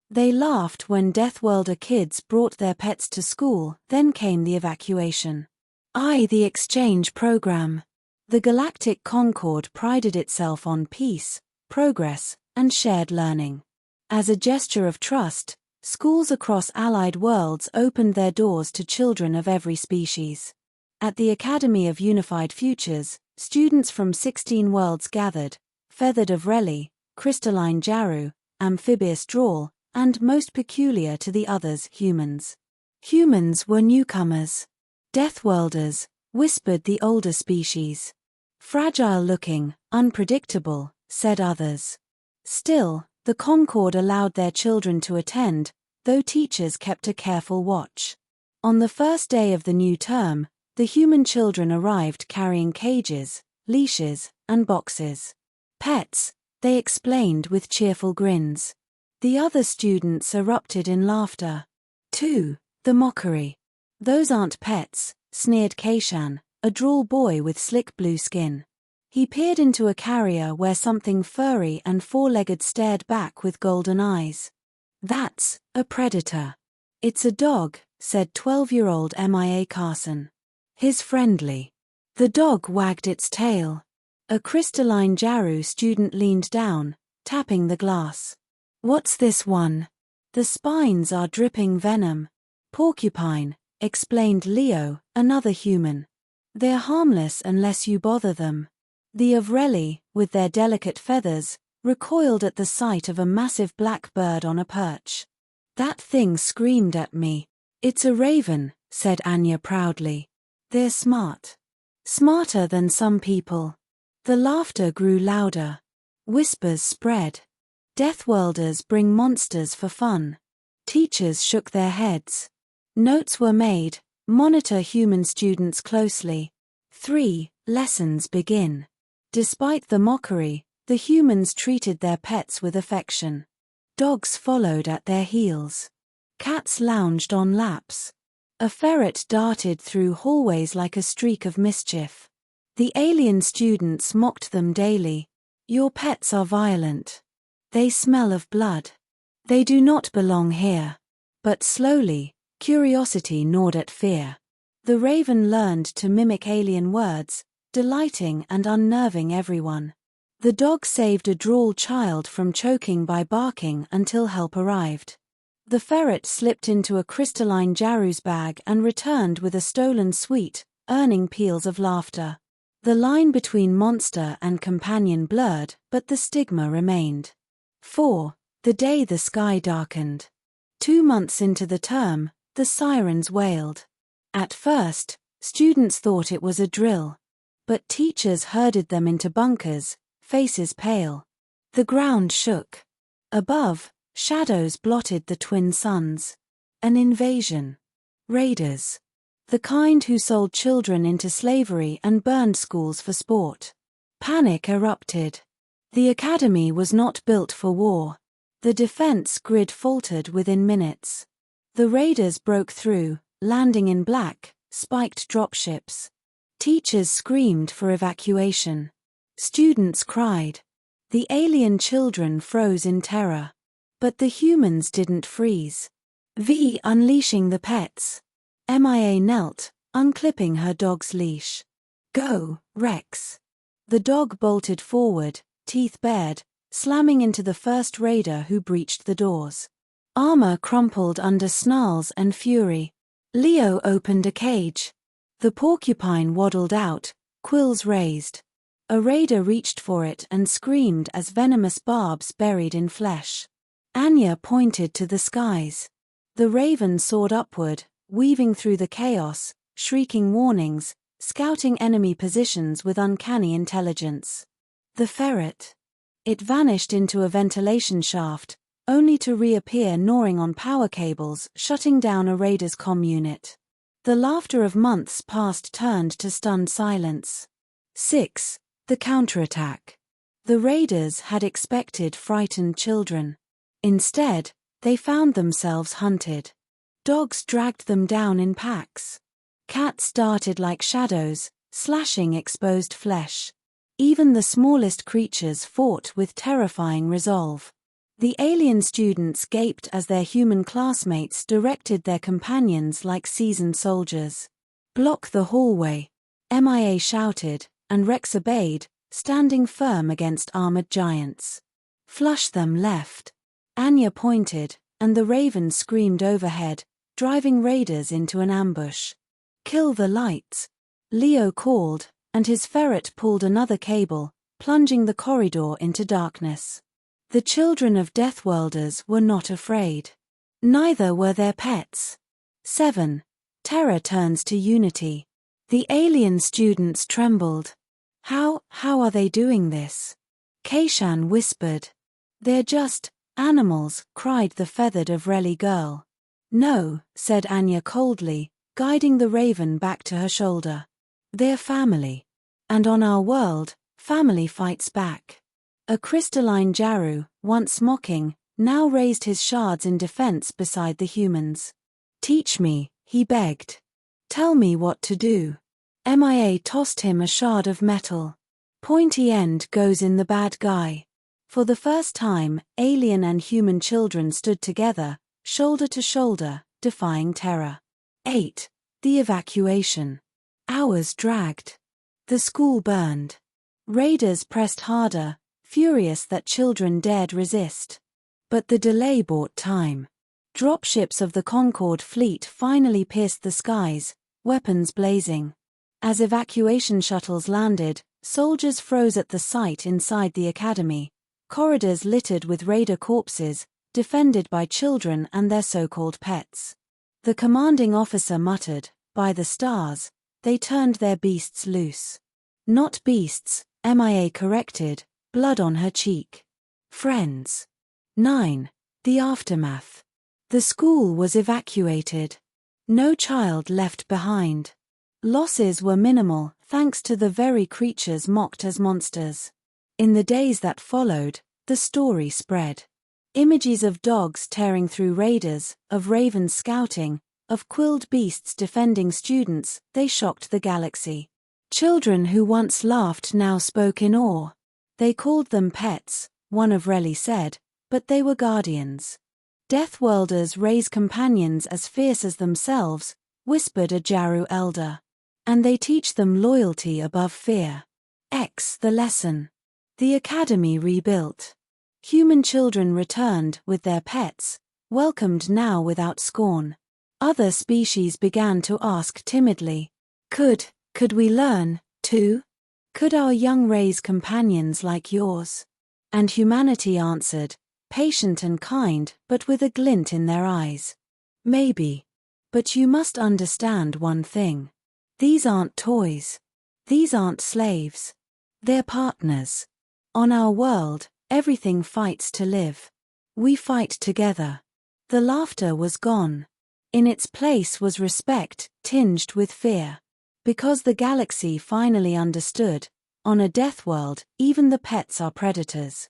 They laughed when Deathworlder kids brought their pets to school. Then came the evacuation. The exchange program. The Galactic Concord prided itself on peace, progress, and shared learning. As a gesture of trust, schools across allied worlds opened their doors to children of every species. At the Academy of Unified Futures, students from 16 worlds gathered, feathered of Reli, crystalline Jaru, amphibious Drawl, and most peculiar to the others, humans. Humans were newcomers. Deathworlders, whispered the older species. Fragile-looking, unpredictable, said others. Still, the Concord allowed their children to attend, though teachers kept a careful watch. On the first day of the new term, the human children arrived carrying cages, leashes, and boxes. Pets, they explained with cheerful grins. The other students erupted in laughter. The mockery. Those aren't pets, sneered Kaishan, a Drawl boy with slick blue skin. He peered into a carrier where something furry and four-legged stared back with golden eyes. That's a predator. It's a dog, said 12-year-old MIA Carson. He's friendly. The dog wagged its tail. A crystalline Jaru student leaned down, tapping the glass. What's this one? The spines are dripping venom. Porcupine, explained Leo, another human. They're harmless unless you bother them. The Avreli, with their delicate feathers, recoiled at the sight of a massive black bird on a perch. That thing screamed at me. It's a raven, said Anya proudly. They're smart. Smarter than some people. The laughter grew louder. Whispers spread. Deathworlders bring monsters for fun. Teachers shook their heads. Notes were made. Monitor human students closely. 3. Lessons begin. Despite the mockery, the humans treated their pets with affection. Dogs followed at their heels. Cats lounged on laps. A ferret darted through hallways like a streak of mischief. The alien students mocked them daily. Your pets are violent. They smell of blood. They do not belong here. But slowly, curiosity gnawed at fear. The raven learned to mimic alien words, delighting and unnerving everyone. The dog saved a Drawl child from choking by barking until help arrived. The ferret slipped into a crystalline Jaru's bag and returned with a stolen sweet, earning peals of laughter. The line between monster and companion blurred, but the stigma remained. 4. The day the sky darkened. 2 months into the term, the sirens wailed. At first, students thought it was a drill. But teachers herded them into bunkers, faces pale. The ground shook. Above, shadows blotted the twin suns. An invasion. Raiders. The kind who sold children into slavery and burned schools for sport. Panic erupted. The academy was not built for war. The defense grid faltered within minutes. The raiders broke through, landing in black, spiked dropships. Teachers screamed for evacuation. Students cried. The alien children froze in terror. But the humans didn't freeze. Unleashing the pets. MIA knelt, unclipping her dog's leash. Go, Rex. The dog bolted forward, teeth bared, slamming into the first raider who breached the doors. Armor crumpled under snarls and fury. Leo opened a cage. The porcupine waddled out, quills raised. A raider reached for it and screamed as venomous barbs buried in flesh. Anya pointed to the skies. The raven soared upward, weaving through the chaos, shrieking warnings, scouting enemy positions with uncanny intelligence. The ferret. It vanished into a ventilation shaft, only to reappear gnawing on power cables, shutting down a raider's comm unit. The laughter of months past turned to stunned silence. 6. The counterattack. The raiders had expected frightened children. Instead, they found themselves hunted. Dogs dragged them down in packs. Cats darted like shadows, slashing exposed flesh. Even the smallest creatures fought with terrifying resolve. The alien students gaped as their human classmates directed their companions like seasoned soldiers. "Block the hallway," MIA shouted, and Rex obeyed, standing firm against armored giants. "Flush them left," Anya pointed, and the Raven screamed overhead, driving raiders into an ambush. "Kill the lights," Leo called, and his ferret pulled another cable, plunging the corridor into darkness. The children of Deathworlders were not afraid. Neither were their pets. 7. Terror turns to unity. The alien students trembled. How are they doing this?" Keishan whispered. "They're just animals," cried the feathered Avreli girl. "No," said Anya coldly, guiding the Raven back to her shoulder. "They're family. And on our world, family fights back." A crystalline Jaru, once mocking, now raised his shards in defense beside the humans. "Teach me," he begged. "Tell me what to do." MIA tossed him a shard of metal. "Pointy end goes in the bad guy." For the first time, alien and human children stood together, shoulder to shoulder, defying terror. 8. The evacuation. Hours dragged. The school burned. Raiders pressed harder, furious that children dared resist. But the delay bought time. Dropships of the Concorde fleet finally pierced the skies, weapons blazing. As evacuation shuttles landed, soldiers froze at the sight inside the academy, corridors littered with raider corpses, defended by children and their so-called pets. The commanding officer muttered, "By the stars, they turned their beasts loose." "Not beasts," MIA corrected, blood on her cheek. "Friends." 9. The aftermath. The school was evacuated. No child left behind. Losses were minimal, thanks to the very creatures mocked as monsters. In the days that followed, the story spread. Images of dogs tearing through raiders, of ravens scouting, of quilled beasts defending students, they shocked the galaxy. Children who once laughed now spoke in awe. They called them pets, one of Relly said, but they were guardians. "Deathworlders raise companions as fierce as themselves," whispered a Jaru elder. "And they teach them loyalty above fear." The lesson. The academy rebuilt. Human children returned with their pets, welcomed now without scorn. Other species began to ask timidly, Could we learn, too? Could our young raise companions like yours?" And humanity answered, patient and kind, but with a glint in their eyes. "Maybe. But you must understand one thing. These aren't toys. These aren't slaves. They're partners. On our world, everything fights to live. We fight together." The laughter was gone. In its place was respect, tinged with fear. Because the galaxy finally understood, on a death world, even the pets are predators.